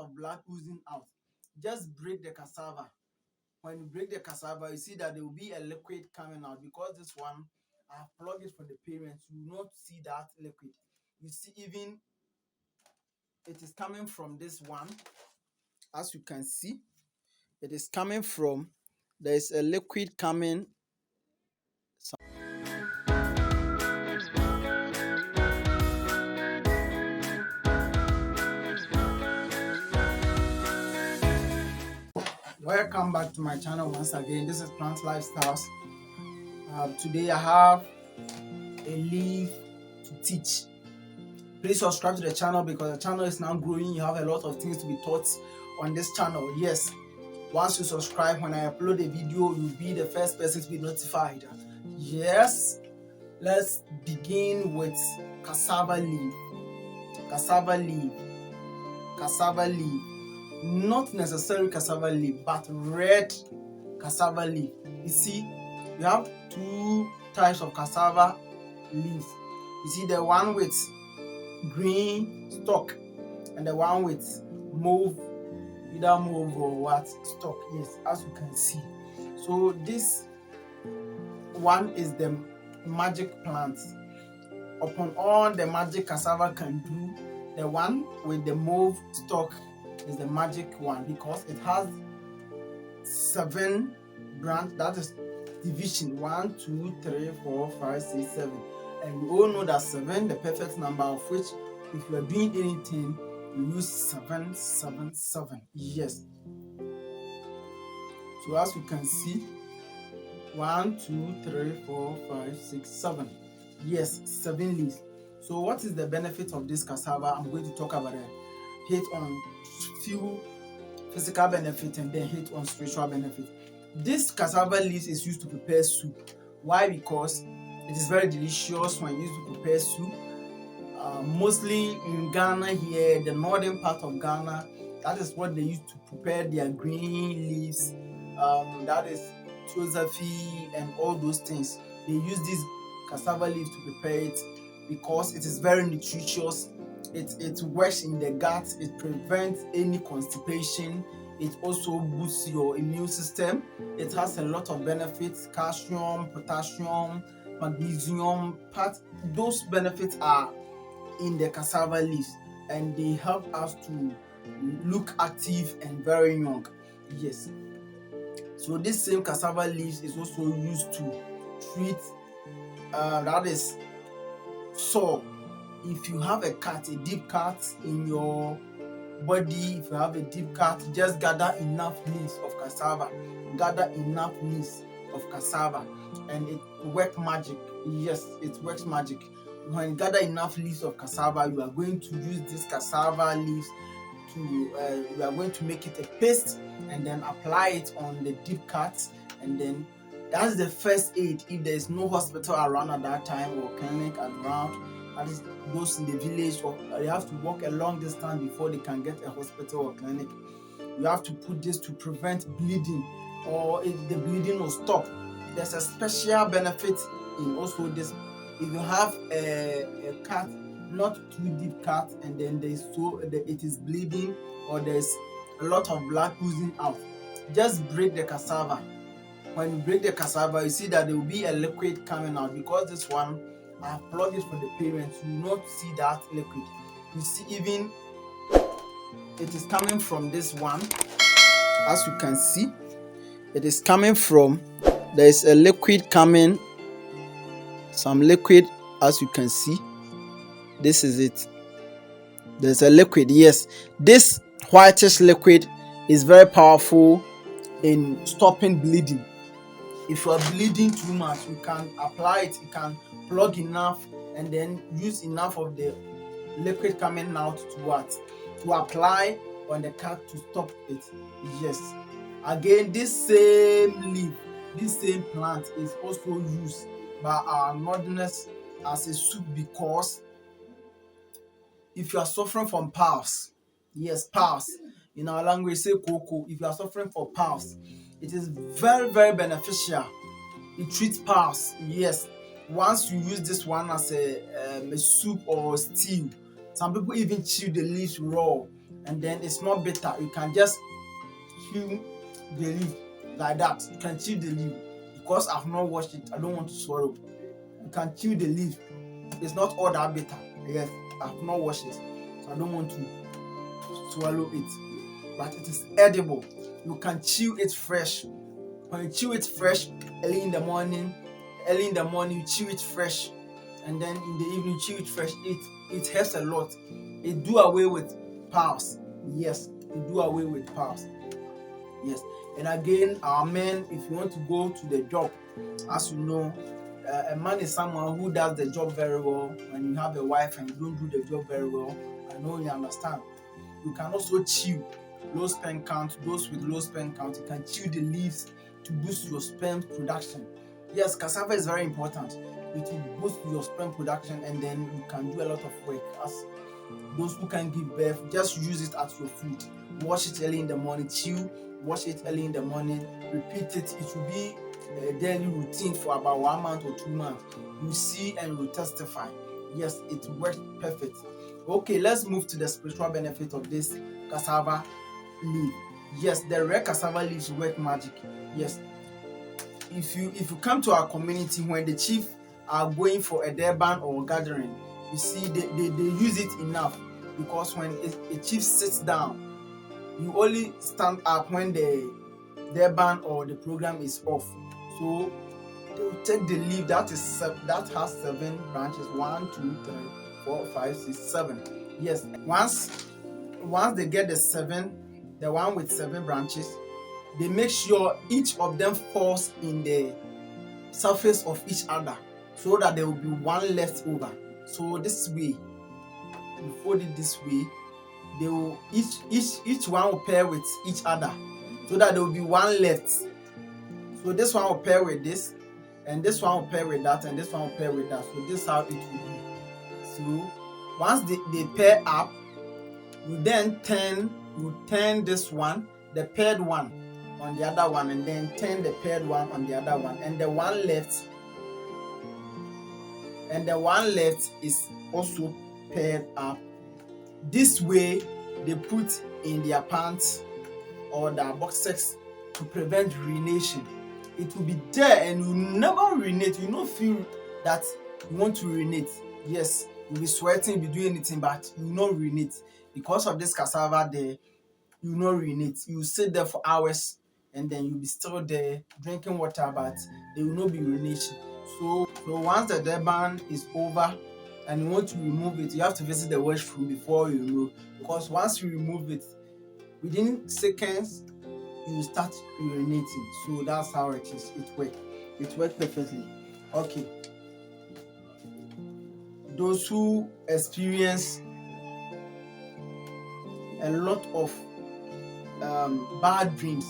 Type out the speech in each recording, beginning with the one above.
of blood oozing out. Just break the cassava. When you break the cassava, you see that there will be a liquid coming out. Because this one, I have plugged it for the parents, you will not see that liquid. You see, even it is coming from this one. As you can see, it is coming from, there is a liquid coming. Welcome back to my channel once again. This is Plant Lifestyles. Today I have a leaf to teach. Please subscribe to the channel because the channel is now growing. You have a lot of things to be taught on this channel. Yes, once you subscribe, when I upload a video, you'll be the first person to be notified. Yes, let's begin with cassava leaf. Cassava leaf. Cassava leaf. Not necessarily cassava leaf, but red cassava leaf. You see, you have two types of cassava leaves. You see the one with green stalk and the one with mauve, either mauve or what stalk. Yes, as you can see. So this one is the magic plant. Upon all the magic cassava can do, the one with the mauve stalk is the magic one because it has 7 branches. That is division 1, 2, 3, 4, 5, 6, 7. And we all know that 7, the perfect number, of which if you are doing anything, you use 7, 7, 7. Yes. So as you can see, 1, 2, 3, 4, 5, 6, 7. Yes, 7 leaves. So what is the benefit of this cassava? I'm going to talk about it. Hit on few physical benefits and then hit on spiritual benefits. This cassava leaves is used to prepare soup. Why? Because it is very delicious when used to prepare soup. Mostly in Ghana here, the northern part of Ghana, that is what they use to prepare their green leaves. That is Tozafi and all those things. They use this cassava leaf to prepare it because it is very nutritious. It works in the gut. It prevents any constipation. It also boosts your immune system. It has a lot of benefits: calcium, potassium, magnesium. Those benefits are in the cassava leaves, and they help us to look active and very young. Yes. So this same cassava leaves is also used to treat that is sore. If you have a cut, a deep cut in your body, if you have a deep cut, just gather enough leaves of cassava. Gather enough leaves of cassava, and it works magic. Yes, it works magic. When you gather enough leaves of cassava, you are going to use this cassava leaves to you are going to make it a paste and then apply it on the deep cut, and then that's the first aid if there is no hospital around at that time or clinic around. That is those in the village, or they have to walk a long distance before they can get a hospital or clinic. You have to put this to prevent bleeding, or if the bleeding will stop. There's a special benefit in also this. If you have a cut, not too deep cut, and then it is bleeding or there's a lot of blood oozing out, just break the cassava. When you break the cassava, you see that there will be a liquid coming out. Because this one, I have plugged it for the parents, you will not see that liquid. You see, even it is coming from this one. As you can see, it is coming from, there is a liquid coming, some liquid. As you can see, this is it. There's a liquid. Yes, this whitish liquid is very powerful in stopping bleeding. If you are bleeding too much, you can apply it. You can plug enough and then use enough of the liquid coming out to apply on the cut to stop it. Yes. Again, this same leaf, this same plant is also used by our northerners as a soup, because if you are suffering from piles, yes, piles, in our language say cocoa. If you are suffering from piles, it is very, very beneficial. It treats piles. Yes, once you use this one as a soup or stew, some people even chew the leaves raw. and then it's not bitter. You can just chew the leaf like that. You can chew the leaf. Because I've not washed it, I don't want to swallow. You can chew the leaf. It's not all that bitter. Yes, I've not washed it, so I don't want to swallow it. But it is edible. You can chew it fresh. When you chew it fresh early in the morning you chew it fresh, and then in the evening you chew it fresh. It helps a lot. It do away with piles. Yes, it do away with piles. Yes, and again, our men, if you want to go to the job, as you know, a man is someone who does the job very well. When you have a wife and you don't do the job very well, I know you understand. You can also chew low sperm count. Those with low sperm count, you can chew the leaves to boost your sperm production. Yes, cassava is very important. It will boost your sperm production, and then you can do a lot of work. As those who can give birth, just use it as your food. Wash it early in the morning, chew, wash it early in the morning, repeat it. It will be a daily routine for about 1 month or 2 months. You see and you testify. Yes, it works perfect. Okay, let's move to the spiritual benefit of this cassava leaf. Yes, the red cassava leaves work magic. Yes, if you come to our community when the chief are going for a Durban or gathering, you see they use it enough, because when a chief sits down, you only stand up when the Durban or the program is off. So they will take the leaf that has 7 branches. 1, 2, 3, 4, 5, 6, 7. Yes, once they get the one with 7 branches, they make sure each of them falls in the surface of each other, so that there will be one left over. So this way, you fold it this way, they will each one will pair with each other, so that there will be one left. So this one will pair with this, and this one will pair with that, and this one will pair with that. So this is how it will be. So once they pair up, you then turn this one, the paired one, on the other one, and then turn the paired one on the other one, and the one left is also paired up. This way they put in their pants or their boxers to prevent urination. It will be there and you never urinate. You don't feel that you want to urinate. Yes, you'll be sweating, you'll be doing anything, but you will not urinate. Because of this cassava there, you will not urinate. You will sit there for hours, and then you'll be still there drinking water, but there will not be urination. So once the Durban is over and you want to remove it, you have to visit the washroom before you remove. Because once you remove it, within seconds, you will start urinating. So that's how it is. It works perfectly. Okay. Those who experience a lot of bad dreams,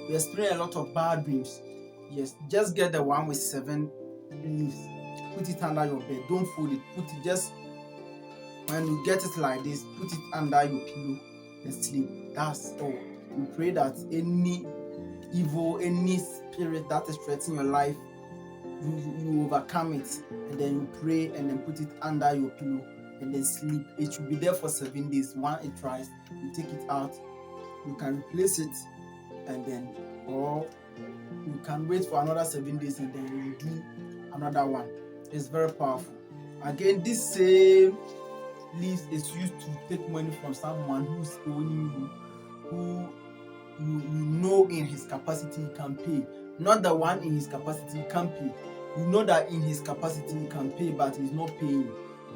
we experience a lot of bad dreams. Yes, just get the one with 7 leaves, put it under your bed. Don't fold it. Put it just when you get it like this, put it under your pillow and sleep. That's all. We pray that any evil, any spirit that is threatening your life, you overcome it, and then you pray and then put it under your pillow and then sleep. It should be there for 7 days. When it tries, you take it out, you can replace it, and then, or you can wait for another 7 days and then you do another one. It's very powerful. Again, this same leaf is used to take money from someone who's owing you, who you know in his capacity he can pay. Not the one in his capacity he can't pay. You know that in his capacity he can pay, but he's not paying.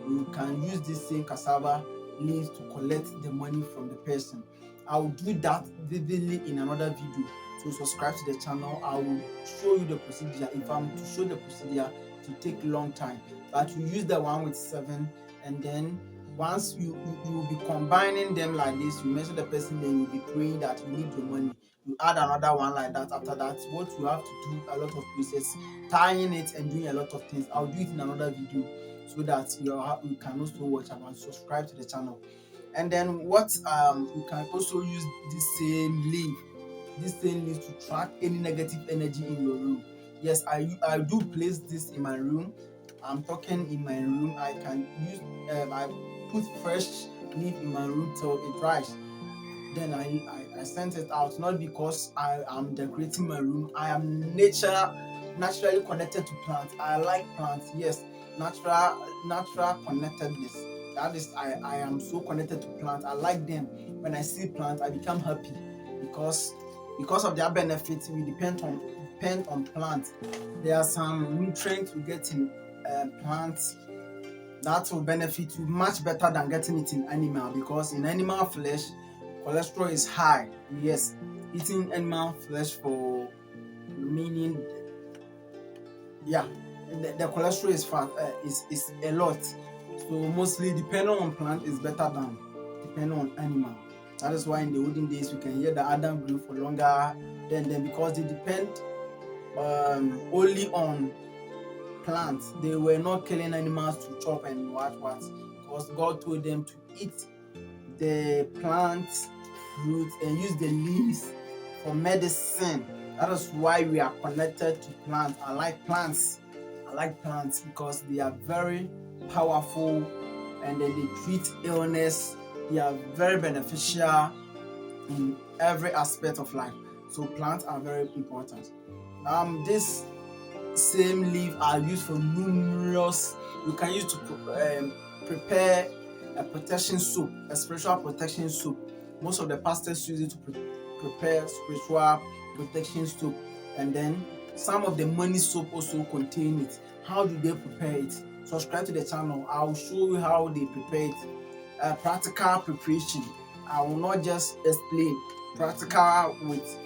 You can use this same cassava leaves to collect the money from the person. I will do that vividly in another video. So subscribe to the channel. I will show you the procedure. If I'm to show the procedure, it will take a long time. But you use the one with 7, and then once you will be combining them like this, you mention the person, then you'll be praying that you need your money. You add another one like that. After that, what you have to do a lot of process, tying it and doing a lot of things. I'll do it in another video so that you can also watch and subscribe to the channel. And then what you can also use this same leaf to track any negative energy in your room. Yes, I do place this in my room. I'm talking in my room. I can use I put fresh leaf in my room till it dries. Then I sent it out, not because I am decorating my room. I am naturally connected to plants. I like plants. Yes, natural connectedness. That is, I am so connected to plants. I like them. When I see plants, I become happy because of their benefits. We depend on plants. There are some nutrients we get in plants that will benefit you much better than getting it in animal, because in animal flesh cholesterol is high. Yes, eating animal flesh for meaning, yeah, the cholesterol is fat, is a lot. So mostly depending on plant is better than depending on animal. That is why in the olden days we can hear that Adam grew for longer than because they depend only on plants. They were not killing animals to chop and what, because God told them to eat the plants, fruits, and use the leaves for medicine. That is why we are connected to plants. I like plants. I like plants because they are very powerful, and then they treat illness. They are very beneficial in every aspect of life. So plants are very important. This same leaf are used for numerous. You can use to prepare a protection soap, a spiritual protection soap. Most of the pastors use it to prepare spiritual protection soap, and then some of the money soap also contain it. How do they prepare it? Subscribe to the channel. I'll show you how they prepare it. Practical preparation. I will not just explain. Practical with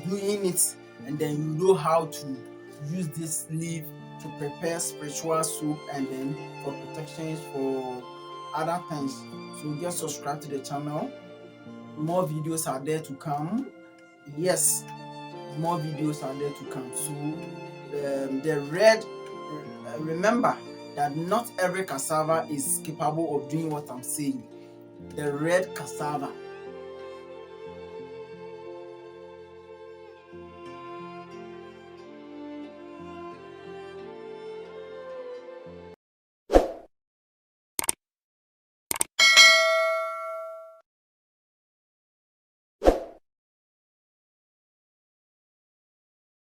doing it, and then you know how to use this leaf to prepare spiritual soup, and then for protections for other things. So just subscribe to the channel. More videos are there to come. Yes, more videos are there to come. So the red, remember that not every cassava is capable of doing what I'm saying. The red cassava